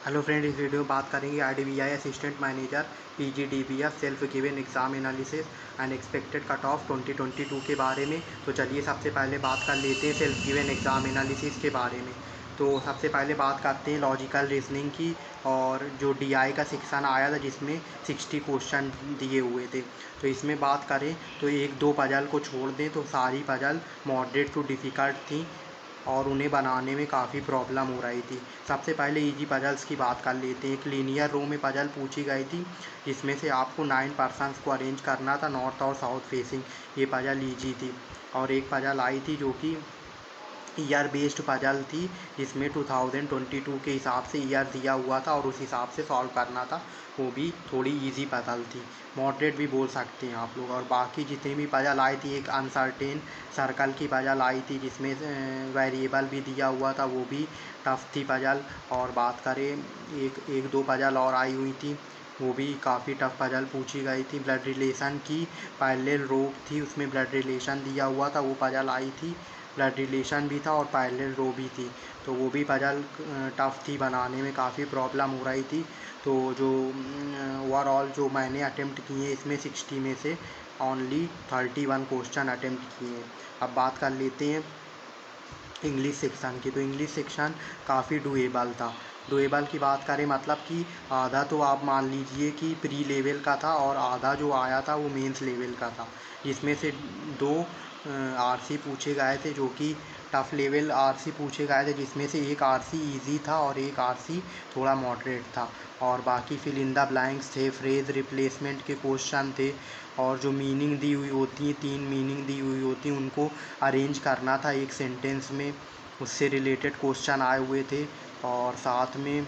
Hello friend, इस video में बात करेंगे IDBI assistant manager PGDBF self given exam analysis and expected cut off 2022 के बारे में। तो चलिए सबसे पहले बात कर लेते हैं सेल्फ गिवन एग्जाम एनालिसिस के बारे में। तो सबसे पहले बात करते हैं लॉजिकल रीजनिंग की। और जो डीआई का सेक्शन आया था जिसमें 60 क्वेश्चन दिए हुए थे, तो इसमें बात करें तो एक दो पजल को छोड़ दें तो सारी पजल मॉडरेट टू डिफ़िकल्ट थी और उन्हें बनाने में काफ़ी प्रॉब्लम हो रही थी। सबसे पहले इजी पजल्स की बात कर लेते हैं। एक लीनियर रो में पजल पूछी गई थी जिसमें से आपको 9 पर्सन्स को अरेंज करना था नॉर्थ और साउथ फेसिंग। ये पजल ईजी थी। और एक पजल आई थी जो कि ईयर बेस्ड पजल थी जिसमें 2022 के हिसाब से ईयर दिया हुआ था और उस हिसाब से सॉल्व करना था। वो भी थोड़ी इजी पजल थी, मॉडरेट भी बोल सकते हैं आप लोग। और बाकी जितनी भी पजल आई थी, एक अनसर्टेन सर्कल की पजल आई थी जिसमें वेरिएबल भी दिया हुआ था, वो भी टफ थी पजल। और बात करें एक दो पजल और आई हुई थी, वो भी काफ़ी टफ पजल पूछी गई थी। ब्लड रिलेशन की पैरेलल रो थी, उसमें ब्लड रिलेशन दिया हुआ था, वो पजल आई थी। ब्लड रिलेशन भी था और पैरेलल रो भी थी, तो वो भी पजल टफ थी, बनाने में काफ़ी प्रॉब्लम हो रही थी। तो जो ओवरऑल जो मैंने अटेम्प्ट किए इसमें 60 में से ओनली 31 क्वेश्चन अटेम्प्ट किए हैं। अब बात कर लेते हैं इंग्लिश सेक्शन की। तो इंग्लिश सेक्शन काफ़ी डुएबल था। डुएबल की बात करें मतलब कि आधा तो आप मान लीजिए कि प्री लेवल का था और आधा जो आया था वो मेंस लेवल का था, जिसमें से दो आरसी पूछे गए थे जो कि टफ लेवल आरसी पूछे गए थे, जिसमें से एक आरसी इजी था और एक आरसी थोड़ा मॉडरेट था। और बाकी फिल इन द ब्लैंक्स थे, फ्रेज रिप्लेसमेंट के क्वेश्चन थे। और जो मीनिंग दी हुई होती हैं, 3 मीनिंग दी हुई होती हैं, उनको अरेंज करना था एक सेंटेंस में, उससे रिलेटेड क्वेश्चन आए हुए थे। और साथ में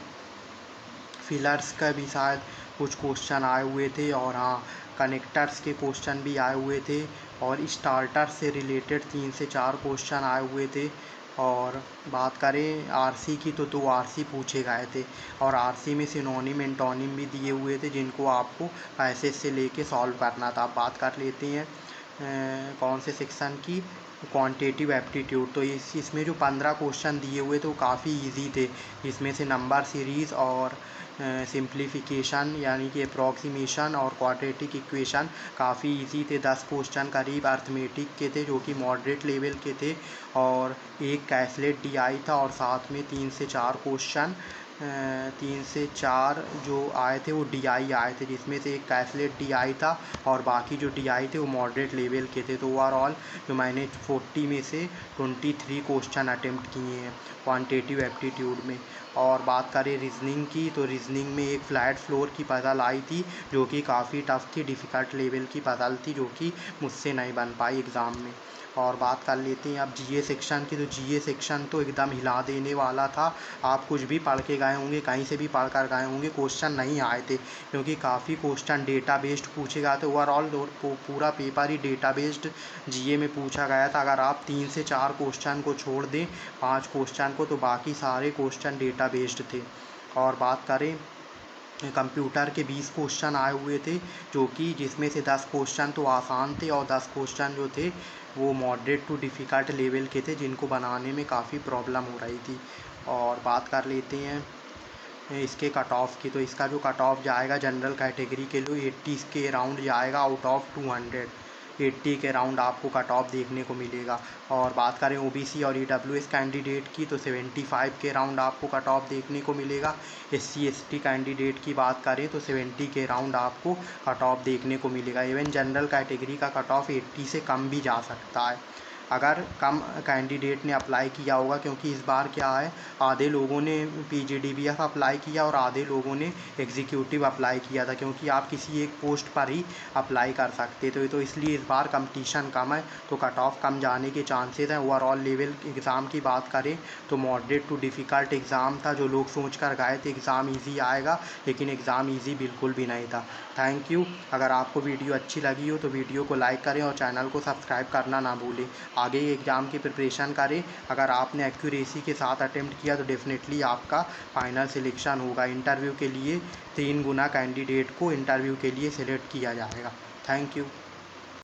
फिलर्स का भी शायद कुछ क्वेश्चन आए हुए थे। और हाँ, कनेक्टर्स के क्वेश्चन भी आए हुए थे। और स्टार्टर से रिलेटेड 3 से 4 क्वेश्चन आए हुए थे। और बात करें आरसी की तो 2 आरसी पूछे गए थे और आरसी में सिनोनिम एंटोनिम भी दिए हुए थे जिनको आपको पैसेज से लेके सॉल्व करना था। अब बात कर लेते हैं कौन से सेक्शन की, क्वांटिटेटिव एप्टीट्यूड। तो इसमें जो 15 क्वेश्चन दिए हुए थे वो काफ़ी इजी थे। इसमें से नंबर सीरीज़ और सिंप्लीफिकेशन यानी कि अप्रॉक्सीमेशन और क्वाड्रेटिक इक्वेशन काफ़ी इजी थे। 10 क्वेश्चन करीब अर्थमेटिक के थे जो कि मॉडरेट लेवल के थे। और एक कैसलेट डीआई था और साथ में 3 से 4 क्वेश्चन 3 से 4 जो आए थे वो डीआई आए थे, जिसमें से एक कैसलेट डीआई था और बाकी जो डीआई थे वो मॉडरेट लेवल के थे। तो ओवरऑल जो मैंने 40 में से 23 क्वेश्चन अटेम्प्ट किए हैं क्वांटिटेटिव एप्टीट्यूड में। और बात करें रीजनिंग की तो रीजनिंग में एक फ्लैट फ्लोर की पजल आई थी जो कि काफ़ी टफ थी, डिफ़िकल्ट लेवल की पजल थी जो कि मुझसे नहीं बन पाई एग्ज़ाम में। और बात कर लेते हैं अब जीए सेक्शन की। तो जीए सेक्शन तो एकदम हिला देने वाला था। आप कुछ भी पढ़ के गए होंगे, कहीं से भी पढ़ कर गए होंगे, क्वेश्चन नहीं आए थे क्योंकि काफ़ी क्वेश्चन डेटा बेस्ड पूछे गए थे। ओवरऑल पूरा पेपर ही डेटा बेस्ड जीए में पूछा गया था। अगर आप 3 से 4 क्वेश्चन को छोड़ दें 5 क्वेश्चन को, तो बाकी सारे क्वेश्चन डेटा बेस्ड थे। और बात करें कंप्यूटर के 20 क्वेश्चन आए हुए थे जो कि जिसमें से 10 क्वेश्चन तो आसान थे और 10 क्वेश्चन जो थे वो मॉडरेट टू डिफ़िकल्ट लेवल के थे जिनको बनाने में काफ़ी प्रॉब्लम हो रही थी। और बात कर लेते हैं इसके कट ऑफ की। तो इसका जो कट ऑफ जाएगा जनरल कैटेगरी के लिए 80 के अराउंड जाएगा आउट ऑफ 200। 80 के अराउंड आपको कट ऑफ देखने को मिलेगा। और बात करें ओबीसी और ईडब्ल्यूएस कैंडिडेट की तो 75 के अराउंड आपको कट ऑफ देखने को मिलेगा। एससी एसटी कैंडिडेट की बात करें तो 70 के अराउंड आपको कट ऑफ देखने को मिलेगा। इवन जनरल कैटेगरी का कट ऑफ 80 से कम भी जा सकता है अगर कम कैंडिडेट ने अप्लाई किया होगा, क्योंकि इस बार क्या है, आधे लोगों ने पीजीडीबीएफ अप्लाई किया और आधे लोगों ने एग्जीक्यूटिव अप्लाई किया था, क्योंकि आप किसी एक पोस्ट पर ही अप्लाई कर सकते थे। तो इसलिए इस बार कंपटीशन कम है तो कट ऑफ कम जाने के चांसेस हैं। ओवरऑल लेवल एग्ज़ाम की बात करें तो मॉडरेट टू डिफ़िकल्ट एग्ज़ाम था। जो लोग सोच कर गए थे एग्ज़ाम ईजी आएगा, लेकिन एग्ज़ाम ईजी बिल्कुल भी नहीं था। Thank you. अगर आपको वीडियो अच्छी लगी हो तो वीडियो को लाइक करें और चैनल को सब्सक्राइब करना ना भूलें। आगे एग्ज़ाम की प्रिपरेशन करें। अगर आपने एक्यूरेसी के साथ अटेम्प्ट किया तो डेफिनेटली आपका फाइनल सिलेक्शन होगा। इंटरव्यू के लिए 3 गुना कैंडिडेट को इंटरव्यू के लिए सिलेक्ट किया जाएगा। Thank you.